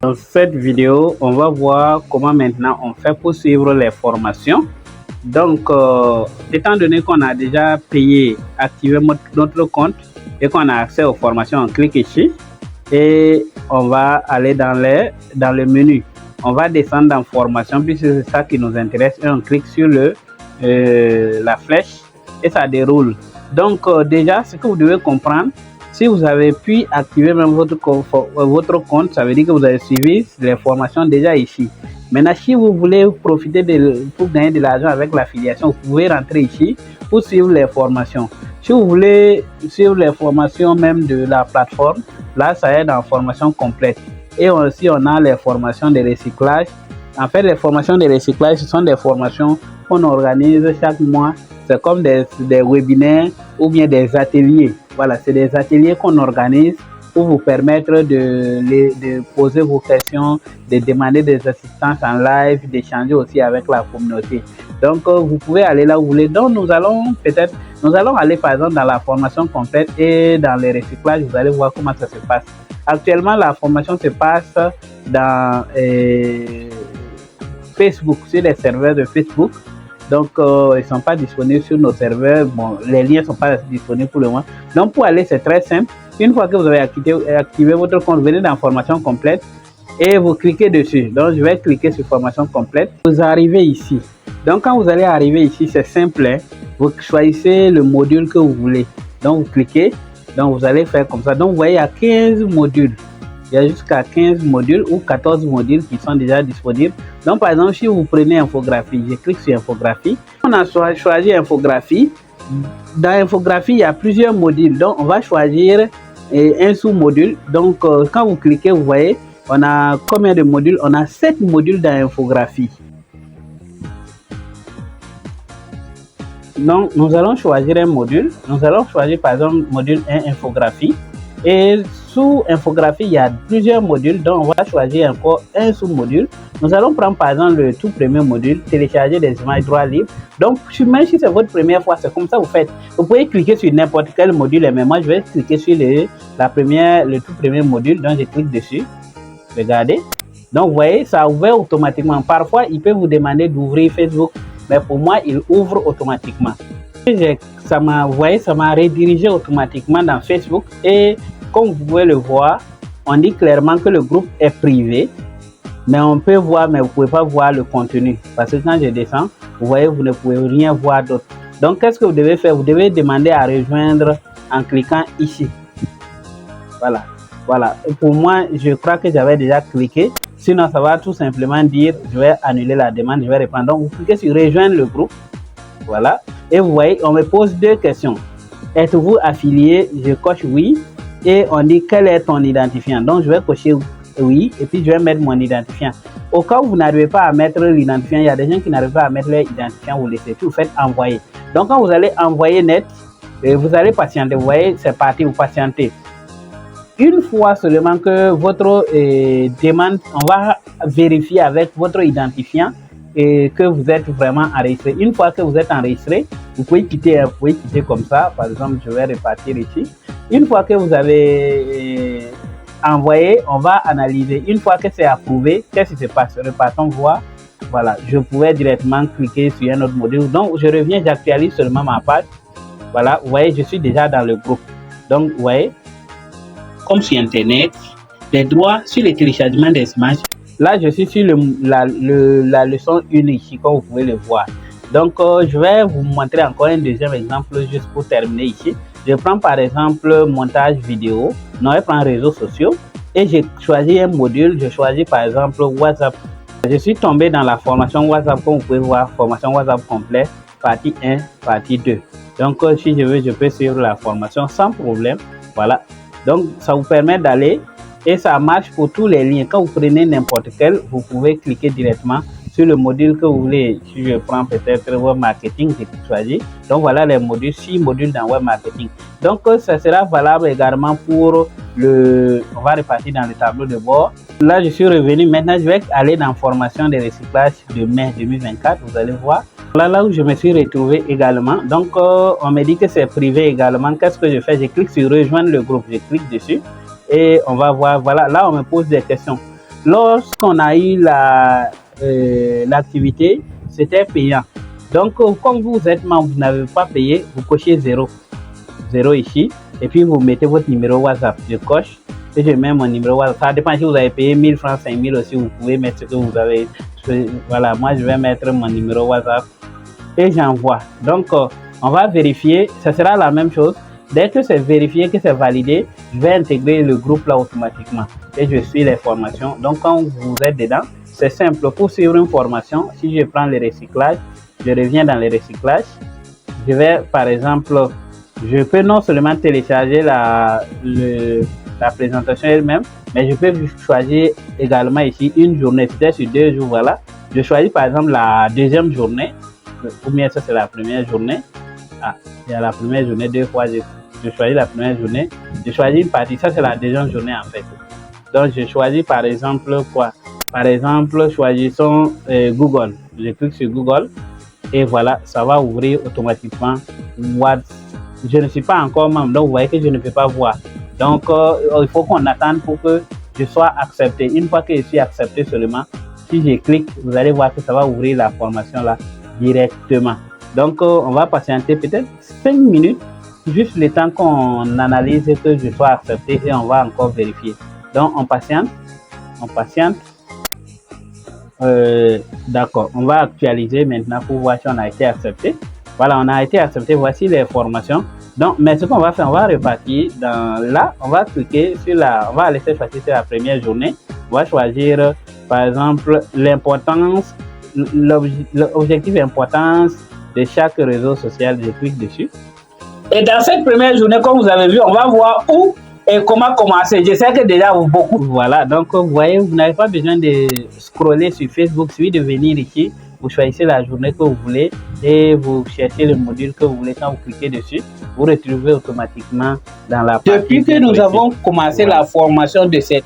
Dans cette vidéo, on va voir comment maintenant on fait pour suivre les formations. Donc, étant donné qu'on a déjà payé, activé notre compte et qu'on a accès aux formations, on clique ici et on va aller dans le menu. On va descendre dans formation puisque c'est ça qui nous intéresse et on clique sur la flèche et ça déroule. Donc, déjà, ce que vous devez comprendre, si vous avez pu activer même votre compte, ça veut dire que vous avez suivi les formations déjà ici. Maintenant, si vous voulez profiter pour gagner de l'argent avec l'affiliation, vous pouvez rentrer ici pour suivre les formations. Si vous voulez suivre les formations même de la plateforme, là, ça est dans formation complète. Et aussi, on a les formations de recyclage. En fait, les formations de recyclage, ce sont des formations qu'on organise chaque mois. C'est comme des webinaires ou bien des ateliers. Voilà, c'est des ateliers qu'on organise pour vous permettre de poser vos questions, de demander des assistances en live, d'échanger aussi avec la communauté. Donc, vous pouvez aller là où vous voulez. Donc, nous allons aller par exemple dans la formation complète et dans les recyclages, vous allez voir comment ça se passe. Actuellement, la formation se passe dans Facebook, sur les serveurs de Facebook. Donc, ils ne sont pas disponibles sur nos serveurs. Bon, les liens ne sont pas disponibles pour le moment. Donc, pour aller, c'est très simple. Une fois que vous avez activé votre compte, vous venez dans formation complète et vous cliquez dessus. Donc, je vais cliquer sur formation complète. Vous arrivez ici. Donc, quand vous allez arriver ici, c'est simple. Hein? Vous choisissez le module que vous voulez. Donc, vous cliquez. Donc, vous allez faire comme ça. Donc, vous voyez, il y a 15 modules. Il y a jusqu'à 15 modules ou 14 modules qui sont déjà disponibles. Donc, par exemple, si vous prenez infographie, je clique sur infographie. On a choisi infographie. Dans infographie, il y a plusieurs modules. Donc, on va choisir un sous-module. Donc, quand vous cliquez, vous voyez, on a combien de modules? On a 7 modules dans infographie. Donc, nous allons choisir un module. Nous allons choisir, par exemple, module 1, infographie. Et sous infographie, il y a plusieurs modules, donc on va choisir encore un sous-module. Nous allons prendre par exemple le tout premier module, télécharger des images droit libre. Donc, même si c'est votre première fois, c'est comme ça que vous faites. Vous pouvez cliquer sur n'importe quel module, mais moi je vais cliquer sur le tout premier module, donc je clique dessus. Regardez. Donc, vous voyez, ça ouvre automatiquement. Parfois, il peut vous demander d'ouvrir Facebook, mais pour moi, il ouvre automatiquement. Ça m'a redirigé automatiquement dans Facebook et comme vous pouvez le voir, on dit clairement que le groupe est privé, mais on peut voir, mais vous ne pouvez pas voir le contenu parce que quand je descends, vous voyez, vous ne pouvez rien voir d'autre. Donc, qu'est-ce que vous devez faire? Vous devez demander à rejoindre en cliquant ici. Voilà. Et pour moi, je crois que j'avais déjà cliqué. Sinon, ça va tout simplement dire, je vais annuler la demande, je vais répondre. Donc, vous cliquez sur rejoindre le groupe. Voilà. Et vous voyez, on me pose 2 questions. Êtes-vous affilié? Je coche oui. Et on dit quel est ton identifiant. Donc, je vais cocher oui. Et puis, je vais mettre mon identifiant. Au cas où vous n'arrivez pas à mettre l'identifiant, il y a des gens qui n'arrivent pas à mettre leur identifiant, vous laissez tout, vous faites envoyer. Donc, quand vous allez envoyer net, vous allez patienter. Vous voyez, c'est parti, vous patientez. Une fois seulement que votre demande, on va vérifier avec votre identifiant et que vous êtes vraiment enregistré. Une fois que vous êtes enregistré, vous pouvez quitter comme ça. Par exemple, je vais repartir ici. Une fois que vous avez envoyé, on va analyser. Une fois que c'est approuvé, qu'est-ce qui se passe? Repartons voir. Voilà, je pouvais directement cliquer sur un autre module. Donc, je reviens, j'actualise seulement ma page. Voilà, vous voyez, je suis déjà dans le groupe. Donc, vous voyez, comme sur Internet, les droits sur le téléchargement des images. Là, je suis sur la leçon 1 ici, comme vous pouvez le voir. Donc, je vais vous montrer encore un deuxième exemple juste pour terminer ici. Je prends par exemple montage vidéo. Non, je prends réseaux sociaux et j'ai choisi un module. Je choisis par exemple WhatsApp. Je suis tombé dans la formation WhatsApp, comme vous pouvez voir, formation WhatsApp complète, partie 1, partie 2. Donc, si je veux, je peux suivre la formation sans problème. Voilà. Donc, ça vous permet d'aller. Et ça marche pour tous les liens. Quand vous prenez n'importe quel, vous pouvez cliquer directement sur le module que vous voulez. Si je prends peut-être web marketing, j'ai choisi. Donc voilà les modules, 6 modules dans web marketing. Donc ça sera valable également pour on va repartir dans le tableau de bord. Là, je suis revenu. Maintenant, je vais aller dans formation de recyclage de mai 2024. Vous allez voir. Là où je me suis retrouvé également. Donc, on me dit que c'est privé également. Qu'est-ce que je fais? Je clique sur rejoindre le groupe. Je clique dessus. Et on va voir, voilà, là on me pose des questions. lorsqu'on a eu l'activité, c'était payant. Donc, comme vous êtes membre, vous n'avez pas payé, vous cochez 0 ici, et puis vous mettez votre numéro WhatsApp. Je coche et je mets mon numéro WhatsApp. Ça dépend si vous avez payé 1000 francs, 5000 aussi, vous pouvez mettre ce que vous avez. Voilà, moi je vais mettre mon numéro WhatsApp et j'envoie. Donc, on va vérifier, ça sera la même chose. Dès que c'est vérifié, que c'est validé, je vais intégrer le groupe là automatiquement et je suis les formations. Donc, quand vous êtes dedans, c'est simple. Pour suivre une formation, si je prends les recyclages, je reviens dans les recyclages. Je vais, par exemple, je peux non seulement télécharger la présentation elle-même, mais je peux choisir également ici une journée. C'était sur 2 jours, voilà. Je choisis par exemple la deuxième journée, ou bien ça c'est la première journée. Ah, il y a la première journée 2 fois, je choisis la première journée. Je choisis une partie, ça c'est la deuxième journée en fait. Donc je choisis par exemple quoi? Par exemple, choisissons Google. Je clique sur Google et voilà, ça va ouvrir automatiquement WhatsApp. Je ne suis pas encore membre, donc vous voyez que je ne peux pas voir. Donc, il faut qu'on attende pour que je sois accepté. Une fois que je suis accepté seulement, si je clique, vous allez voir que ça va ouvrir la formation là directement. Donc, on va patienter peut-être 5 minutes, juste le temps qu'on analyse que je sois accepté et on va encore vérifier. Donc, on patiente. D'accord, on va actualiser maintenant pour voir si on a été accepté. Voilà, on a été accepté. Voici les formations. Donc, mais ce qu'on va faire, on va repartir dans là. On va cliquer sur on va aller cette fois-ci sur la première journée. On va choisir, par exemple, l'importance, l'objectif importance de chaque réseau social. Je clique dessus. Et dans cette première journée, comme vous avez vu, on va voir où et comment commencer. Je sais que déjà beaucoup. Voilà, donc vous voyez, vous n'avez pas besoin de scroller sur Facebook. Il suffit de venir ici. Vous choisissez la journée que vous voulez et vous cherchez le module que vous voulez. Quand vous cliquez dessus, vous retrouvez automatiquement dans la page. Depuis que nous avons commencé la formation de cette